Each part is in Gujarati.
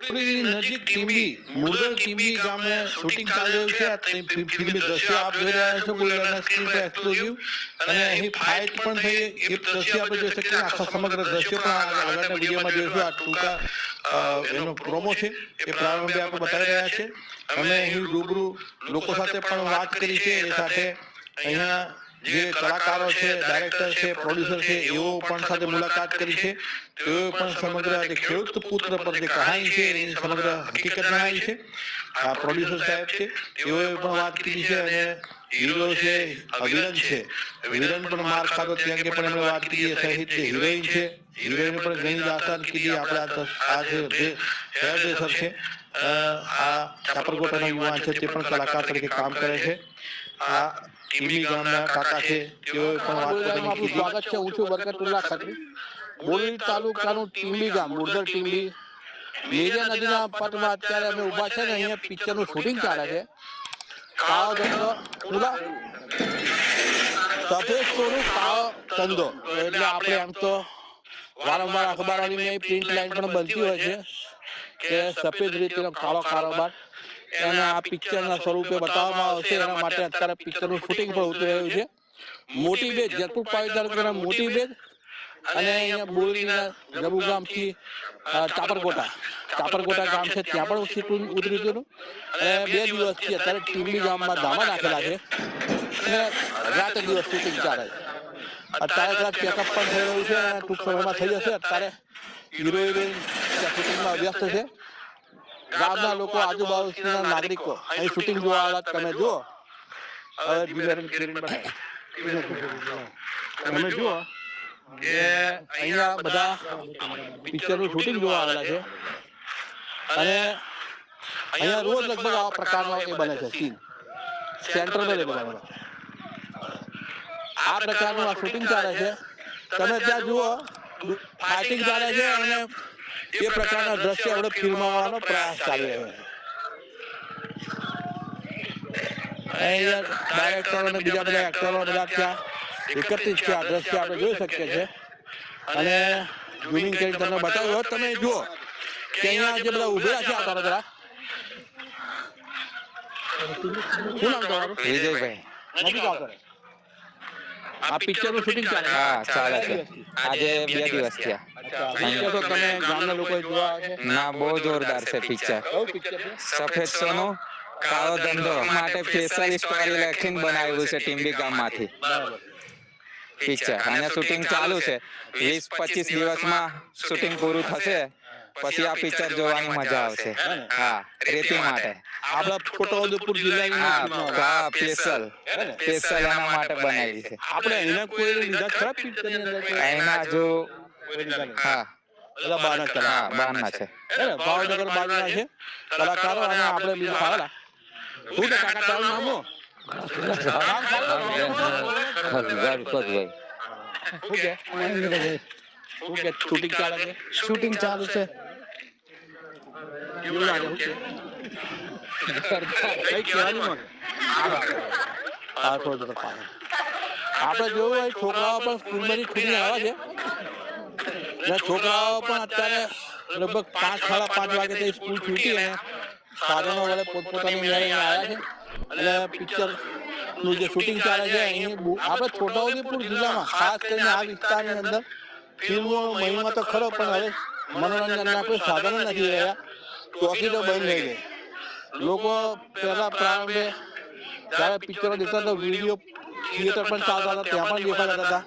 નજીક ટીમ્બી મુરદર ટીમ્બી ગામે શૂટિંગ ચાલી રહ્યું છે. ફિલ્મી દ્રશ્યો આપ જોઈ રહ્યા છો બોલવાના સ્ક્રીન પર એક્સક્લુઝિવ અને અહીં ફાઇટ પણ થઈ એ દ્રશ્ય આપણે જોઈ શકીએ આખા સમગ્ર દ્રશ્યો પણ આગળના વિડીયોમાં જોઈશું. આ ટૂંકા એનો પ્રોમો છે એ પ્રારંભે આપણે બતાવી રહ્યા છે. અમે અહીં રૂબરૂ લોકો સાથે પણ વાત કરી છે. એ સાથે અહીંયા જે કલાકારો છે, ડાયરેક્ટર છે, પ્રોડ્યુસર છે, એઓ પણ સાથે મુલાકાત કરી છે. તેઓ પણ સમગ્ર જે ખેડૂત પુત્ર પર જે કહાની છે એની સમગ્ર હકીકત જણાવી છે. આ પ્રોડ્યુસર સાહેબ છે તેઓએ પણ વાત કરી છે અને હીરો છે, વિલન છે, વિલન પણ માર ખાધો તે અંગે પણ એમણે વાત કરી છે. સહિત જે હિરોઈન છે, હિરોઈન પણ ઘણી દાસ્તાન કીધી. આપણે આ જે હેરડ્રેસર છે, આ ચાપરકોટાના યુવાન છે, તે પણ કલાકાર તરીકે કામ કરે છે. આ ટીમી ગામના કાકા છે, તેઓએ પણ વાત કરી. આપનું સ્વાગત છે. હું છું બરકતુલ્લા ખત્રી. બોરડી તાલુકાનું ટીમ્બી ગામ, મુરદર ટીમ્બી, મેરિયા નદીના પટમાં અત્યારે અમે ઊભા છે ને અહીંયા પિક્ચરનું શૂટિંગ ચાલે છે. કાળો ધંધો સફેદ સોનું કાળો ધંધો, એટલે આપણે આમ તો વારંવાર અખબારોની મેં પ્રિન્ટ લાઈન પણ બનતી હોય છે કે સફેદ રીતેનો કાળો કારોબાર એને આ પિક્ચરના સ્વરૂપે બતાવવામાં આવશે. એના માટે અત્યારે પિક્ચરનું શૂટિંગ પણ ઉતરી રહ્યું છે. મોટી બેજ, જેતપુર પાવી તાલુકાના મોટી બેજ અને અહીંયા બોરડીના જબુ ગામથી ચાપરકોટા ગામ છે, ત્યાં પણ શૂટિંગ ઉતર્યું હતું. અને 2 દિવસથી અત્યારે ટીમ્બી ગામમાં ધામા નાખેલા છે અને રાતે દિવસ શૂટિંગ ચાલે છે. અત્યારે કદાચ પેકઅપ પણ થઈ રહ્યું છે અને ટૂંક સમયમાં થઈ જશે. અત્યારે હીરો હિરોઈન શૂટિંગમાં વ્યસ્ત છે. ગામના લોકો, આજુબાજુના નાગરિકો અહીં શૂટિંગ જોવા આવેલા તમે જુઓ. તમે જુઓ કે અહીંયા બધા પિક્ચરનું શૂટિંગ જોવા આવેલા છે અને અહીંયા રોજ લગભગ આવા પ્રકારનો એ બને છે સીન. સેન્ટ્રલ આ પ્રકારનું આ શૂટિંગ ચાલે છે. તમે ત્યાં જુઓ ફાઇટિંગ ચાલે છે અને એ પ્રકારના દ્રશ્ય આપણે ફિલ્મવાનો પ્રયાસ ચાલી રહ્યો છે. અહીંયા ડાયરેક્ટરો અને બીજા બધા એક્ટરો બધા ત્યાં એકત્રિત છે. આ દ્રશ્ય આપણે જોઈ શકીએ છીએ અને ઝૂમિંગ કરીને તમને બતાવ્યું હોત. તમે જુઓ કે અહીંયા જે બધા ઉભેલા છે, આ તારા શું નામ તમારું? વિજયભાઈ. નથી આવતો. આ પિક્ચરનું શૂટિંગ ચાલે? હા, ચાલે છે. આજે 2 દિવસ થયા. પિક્ચર તો તમે ગામના લોકો જોવા આવે છે? ના, બહુ જોરદાર છે પિક્ચર. કયું પિક્ચર છે? સફેદ સોનું કાળો ધંધો માટે સ્પેશિયલ સ્ટોરી લખીને બનાવ્યું છે ટીમ્બી ગામમાંથી પિક્ચર. અને શૂટિંગ ચાલુ છે. 20-25 દિવસમાં શૂટિંગ પૂરું થશે પછી આ પિક્ચર જોવાની મજા આવશે. હા, રેતી માટે આપણા છોટાઉદેપુર જિલ્લાની હા, સ્પેશિયલ એના માટે બનાવી છે. આપણે એના કોઈ લીધા ખરા પિક્ચરની અંદર? એના જો હા બધા બહારના હા કલાકાર બહારના છે. ભાવનગર બાજુના છે કલાકારો અને આપણે બીજા ખાવાલા. શું છે કાકા તારું નામ શું? નામ ખાવાનું? શું કે શૂટિંગ ચાલે છે? શૂટિંગ ચાલુ છે. કેવું લાગે? શું છે કઈ કહેવાની માંગે? આ થોડો જતો પાછળ. આપણે જોયું હોય છોકરાઓ પણ સ્કૂલમાંથી છૂટીને આવ્યા છે અને છોકરાઓ પણ અત્યારે લગભગ 5-5:30 વાગે સ્કૂલ છૂટી અને સાધનો વડે પોતપોતાની મેળે આવ્યા છે અને પિક્ચરનું જે શૂટિંગ ચાલે છે અહીં આપણે છોટાઉદેપુર જિલ્લામાં ખાસ કરીને આ વિસ્તારની અંદર ફિલ્મનો મહિમા તો ખરો, પણ હવે મનોરંજનના કોઈ સાધનો નથી રહ્યા. ટોકી તો બંધ થઈ ગઈ. લોકો પહેલા પ્રારંભે જ્યારે પિક્ચરો દેખતા હતા વિડીયો થિયેટર પણ ચાલતા હતા, ત્યાં પણ દેખાતા હતા.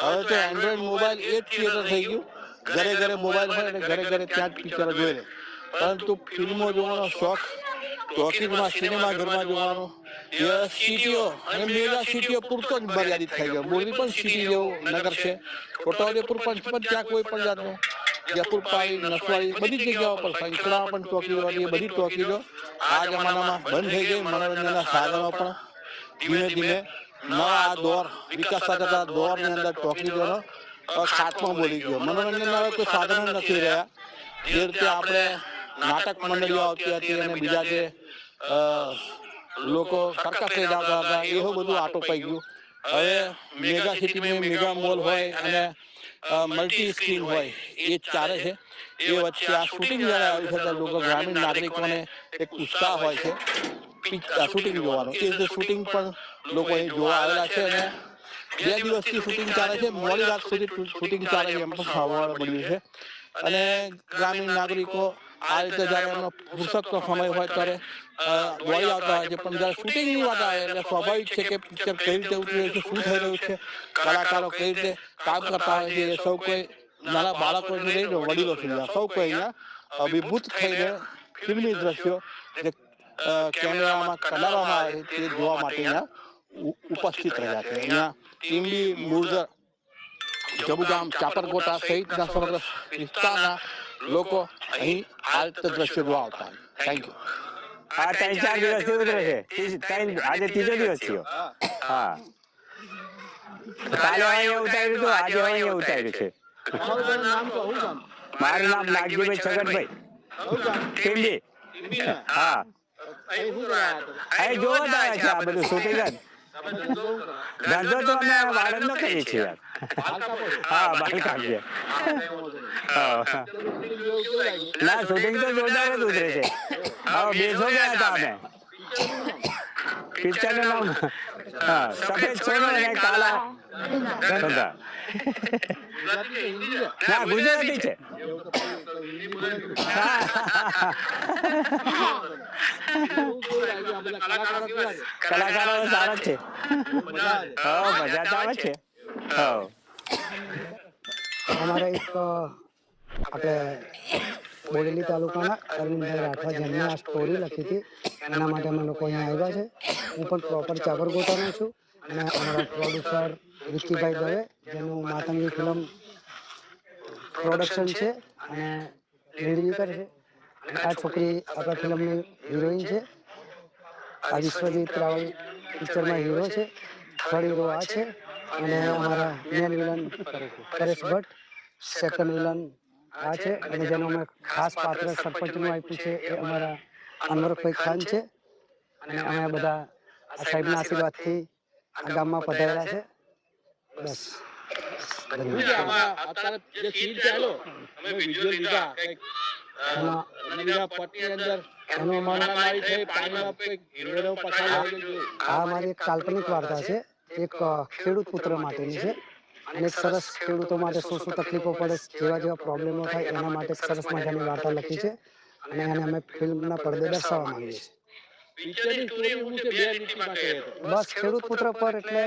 હવે તો એન્ડ્રોઈડ મોબાઈલ એ જ થિયેટર થઈ ગયું. ઘરે ઘરે મોબાઈલ હોય અને ઘરે ઘરે ત્યાં જ પિક્ચરો જોઈ લે. પરંતુ ફિલ્મો જોવાનો શોખ ટોકીઝમાં, સિનેમા ઘરમાં જોવાનો એ સિટીઓ અને મેગા સિટીઓ પૂરતો જ મર્યાદિત થઈ ગયો. બોરડી પણ સિટી જેવું નગર છે, છોટાઉદેપુર પણ ત્યાં કોઈ પણ જાતનું જયપુર પાવી, નસવાડી બધી જગ્યાઓ પર સંખેડામાં પણ ટોકીઝો હતી. એ બધી ટોકીઝો આ જમાનામાં બંધ થઈ ગઈ. મનોરંજનના સાધનો પણ ધીમે ધીમે નવા દોર વિકસતા જતા દોરની અંદર ટોકીઝોનો ખાત્મો બોલી ગયો. મનોરંજનના હવે કોઈ સાધનો નથી રહ્યા. જે રીતે આપણે નાટક મંડળીઓ આવતી હતી અને બીજા જે લોકો સરકસ લઈ જતા હતા એવું બધું આટો પાઈ ગયું. હવે મેગા સિટીમાં મેગા મોલ હોય અને મલ્ટી સ્ક્રીન હોય એ ચાલે છે. એ વચ્ચે આ શૂટિંગ જ્યારે આવ્યું છે ત્યારે લોકો ગ્રામીણ નાગરિકોને એક ઉત્સાહ હોય છે શૂટિંગ જોવાનો. એ રીતે શૂટિંગ પણ લોકો અહીં જોવા આવેલા છે અને 2 દિવસથી શૂટિંગ ચાલે છે. મોડી રાત સુધી શૂટિંગ ચાલે છે એમ પણ સાંભળવા મળ્યું છે. અને ગ્રામીણ નાગરિકો આ રીતે જ્યારે એમનો ફુરસતનો સમય હોય ત્યારે દોડી આવતા હોય છે. પણ જ્યારે શૂટિંગની વાત આવે એટલે સ્વાભાવિક છે કે પિક્ચર કઈ રીતે ઉતરી રહ્યું છે, શું થઈ રહ્યું છે, કલાકારો કઈ રીતે કામ કરતા હોય છે, એ સૌ કોઈ નાના બાળકોથી લઈને વડીલો સુધી સૌ કોઈ અહીંયા અભિભૂત થઈને ફિલ્મી દ્રશ્યો જે કેમેરામાં કઢાવવામાં આવે છે તે જોવા માટે અહીંયા ઉપસ્થિત રહ્યા છે. અહીંયા ટીમ્બી, મુળધર, જબુગામ, ચાપરકોટા સહિતના સમગ્ર વિસ્તારના લોકો અહીં આ રીતે દ્રશ્યો જોવા આવતા. Thank you. આ 3-4 દિવસથી ઉતરે છે. આજે 3જો દિવસ થયો. હા, કાલે અહીંયા ઉતાર્યું હતું, આજે અહીંયા ઉતાર્યું છે. મારું નામ નાગજીભાઈ છગનભાઈ, ટીમ્બી. હા, અહીં જોવા જ આવે છે આ બધું શૂટિંગ જ. ધંધો તો અમે વાળંદનો કરીએ છીએ યાર. હા, બાલ કાઢીએ. ના, શૂટિંગ તો જોરદાર જ ઉતરે છે. હા, બેસો ગયા હતા અમે. પિક્ચરનું નામ સફેદ સોનો અને કાલા ધંધા. ના, ગુજરાતી છે. કલાકારો સારા છે. મજા તો આવે છે. અમારા એક આપણે બોડેલી તાલુકાના અરવિંદભાઈ રાઠવા જેમને આ સ્ટોરી લખી હતી એના માટે અમે લોકો અહીંયા આવ્યા છે. હું પણ પ્રોપર ચાપરકોટાનો છું અને અમારા પ્રોડ્યુસર વિક્કીભાઈ દવે જેનું માતંગી ફિલ્મ પ્રોડક્શન છે અને લીડ બી કરે છે. આ છોકરી આપણા ફિલ્મની હિરોઈન છે. આ વિશ્વજીત રાવલ પિક્ચરમાં હીરો છે. થર્ડ હીરો આ છે અને અમારા main villain Paresh Bhatt, second villain આ છે અને જેનું અમે ખાસ પાત્ર સરપંચનું આપ્યું છે એ અમારા અનવરભાઈ ખાન છે. અને અમે બધા આ સાહેબના આશીર્વાદથી આ ગામમાં પધારેલા છે. બસ. આ મારી એક કાલ્પનિક વાર્તા છે. એક ખેડૂત પુત્ર માટેની છે અને એક સરસ ખેડૂતો માટે શું શું તકલીફો પડે, જેવા જેવા પ્રોબ્લેમો થાય એના માટે સરસ મજાની વાર્તા લખી છે અને એને અમે ફિલ્મના પડદે દર્શાવવા માંગીએ છીએ. બસ ખેડૂત પુત્ર પર એટલે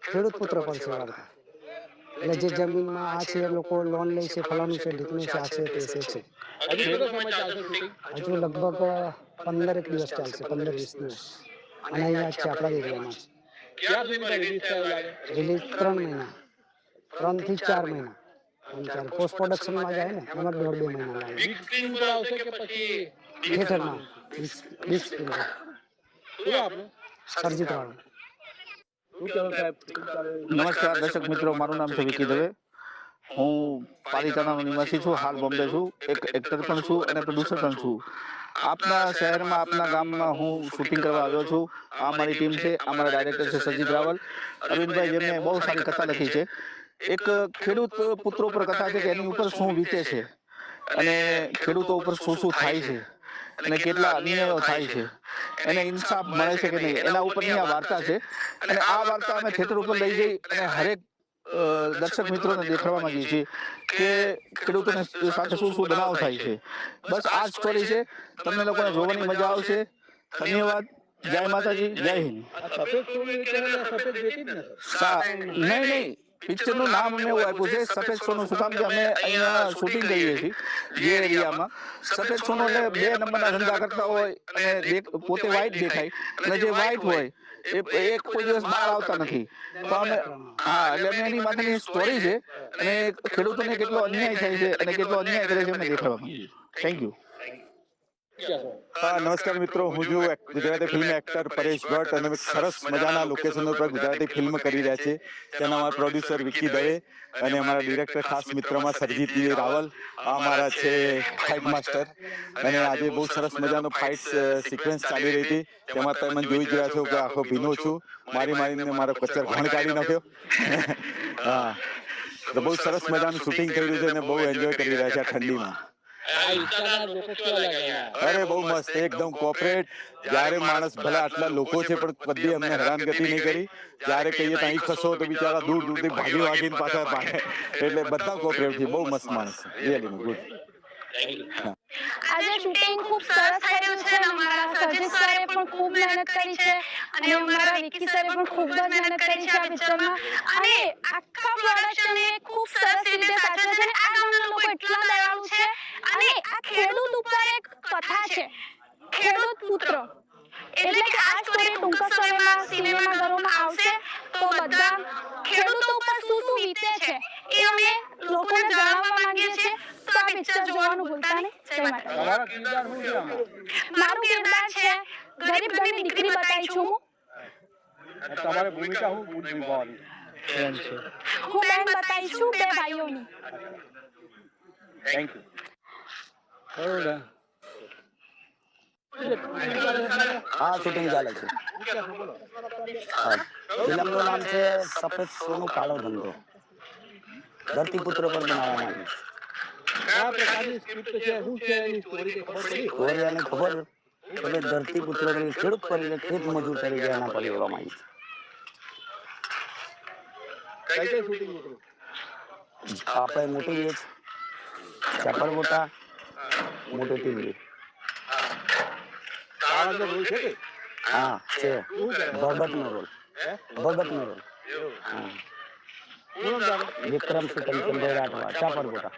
ખેડૂત પુત્ર પર છે વાર્તા. એટલે જે જમીનમાં આ છે લોકો લોન લે છે, ફલાણું છે, ઢીકણું છે, આ છે તે છે. હજુ લગભગ 15 દિવસ ચાલશે, 15-20 દિવસ. અને અહીંયા છે આપણા એરિયામાં રિલીઝ 3 મહિના, 3 થી 4 મહિના. પોસ્ટ પ્રોડક્શનમાં જાય ને એમાં 1.5-2 મહિના લાગે. થિયેટરમાં સરજીત વાળું. નમસ્કાર દર્શક મિત્રો, મારું નામ છે વિકી દવે. હું પાલિતાણાનો નિવાસી છું, હાલ બોમ્બે છું. એક એક્ટર પણ છું અને પ્રોડ્યુસર પણ છું. આપના શહેરમાં, આપના ગામમાં હું શૂટિંગ કરવા આવ્યો છું. આ મારી ટીમ છે. અમારા ડાયરેક્ટર છે સરજીત રાવલ, અરવિંદભાઈ, જેમને બહુ સારી કથા લખી છે. એક ખેડૂત પુત્રો પર કથા છે કે એની ઉપર શું વીતે છે અને ખેડૂતો ઉપર શું શું થાય છે અને કેટલા અન્યાયો થાય છે, એને ઇન્સાફ મળે છે કે નહીં, એના ઉપરની આ વાર્તા છે. અને આ વાર્તા અમે થિયેટર ઉપર લઈ જઈ અને હરેક દર્શક મિત્રોને દેખાડવા માંગીએ છીએ કે ખેડૂતોને સાથે શું શું બનાવ થાય છે. બસ આ જ સ્ટોરી છે. તમને લોકોને જોવાની મજા આવશે. ધન્યવાદ. જય માતાજી, જય હિન્દ. નહીં, પિક્ચરનું નામ અમે એવું આપ્યું છે સફેદ સોનું. શું કામ કે અમે અહીંયા શૂટિંગ કરીએ છીએ જે એરિયામાં. સફેદ સોનું એટલે 2 નંબરના ધંધા કરતા હોય અને પોતે વ્હાઈટ દેખાય અને જે વ્હાઈટ હોય એ કોઈ દિવસ બહાર આવતા નથી. તો અમે એટલે અમે એની માટેની સ્ટોરી છે અને ખેડૂતોને કેટલો અન્યાય થાય છે અને કેટલો અન્યાય કરે છે અમે દેખાડવા માંગીએ. Thank you. નમસ્કાર મિત્રો, હું છું ગુજરાતી ફિલ્મ એક્ટર પરેશ ભટ્ટ અને સરસ મજાના લોકેશન ઉપર ગુજરાતી ફિલ્મ કરી રહ્યા છે. તેના અમારા પ્રોડ્યુસર વિક્કી દવે અને અમારા ડિરેક્ટર ખાસ મિત્રમાં સરજીત રાવલ, અમારા છે ફાઇટ માસ્ટર. અને આજે બહુ સરસ મજાનો ફાઇટ સિક્વન્સ ચાલી રહી હતી. તેમાં તમે જોઈ જ રહ્યા છો કે આખો ભીનો છું, મારીને મારો કચર ઘણ કાઢી નાખ્યો. હા, તો બહુ સરસ મજાનું શૂટિંગ થઈ રહ્યું છે અને બહુ એન્જોય કરી રહ્યા છે આ ઠંડીમાં. આ વિસ્તારના લોકો કેવા લાગે અહીંયા? અરે બહુ મસ્ત, એકદમ કોઓપરેટ. જ્યારે માણસ ભલે આટલા લોકો છે પણ કદી અમને હેરાનગતિ નહીં કરી. જ્યારે કહીએ તો અહીં ખસો તો બિચારા દૂર દૂરથી ભાગીને પાછા ભાગે. એટલે બધા કોઓપરેટ છે, બહુ મસ્ત માણસ છે, રિયલી ગુડ. આજે શૂટિંગ ખૂબ સરસ થઈ રહ્યું છે અને અમારા સર્જિત સરે પણ ખૂબ મહેનત કરી છે અને અમારા વિકી સરે પણ ખૂબ જ મહેનત કરી છે આ પિક્ચરમાં અને આખા પ્રોડક્શનને ખૂબ સરસ રીતે સાચવે છે અને આ ગામના લોકો એટલા દયાળુ છે અને આ ખેડૂત ઉપર એક કથા છે, ખેડૂત પુત્ર. એટલે કે આ સ્ટોરી ટૂંકા સમયમાં સિનેમાઘરોમાં આવશે તો બધા ખેડૂતો ઉપર શું શું વીતે છે એ અમે લોકોને જણાવવા માંગીએ છીએ. તો આ પિક્ચર જોવાનું ભૂલતા નહીં. જય માતા. તમારો કિરદાર શું છે આમાં? મારું કિરદાર છે ગરીબ ઘરની દીકરી બતાવી છું હું. તમારી ભૂમિકા શું નિભાવવાની? હું બેન બતાવી છું બે ભાઈઓની. Thank you. હા, શૂટિંગ ચાલે છે. ફિલ્મનું નામ છે સફેદ સોનું કાળો ધંધો. ધરતીપુત્ર પર બનાવવામાં આવી છે. કયા પ્રકારની સ્ક્રિપ્ટ છે, શું છે એની સ્ટોરી ખબર પડી? સ્ટોરી અને ખબર કે ધરતીપુત્ર ખેડૂત કરીને ખેત મજૂર તરીકે એના પર લેવામાં આવી છે. કઈ કઈ શૂટિંગ નીકળ્યું? આપણે મોટી વેચ, ચાપરગોટા, મોટી ટીવી. કાળાનો રોલ છે કે? હા છે. ભગતનો રોલ. ભગતનો રોલ. હા. વિક્રમ સુતનચંદ્ર રાઠવા, ચાપરગોટા.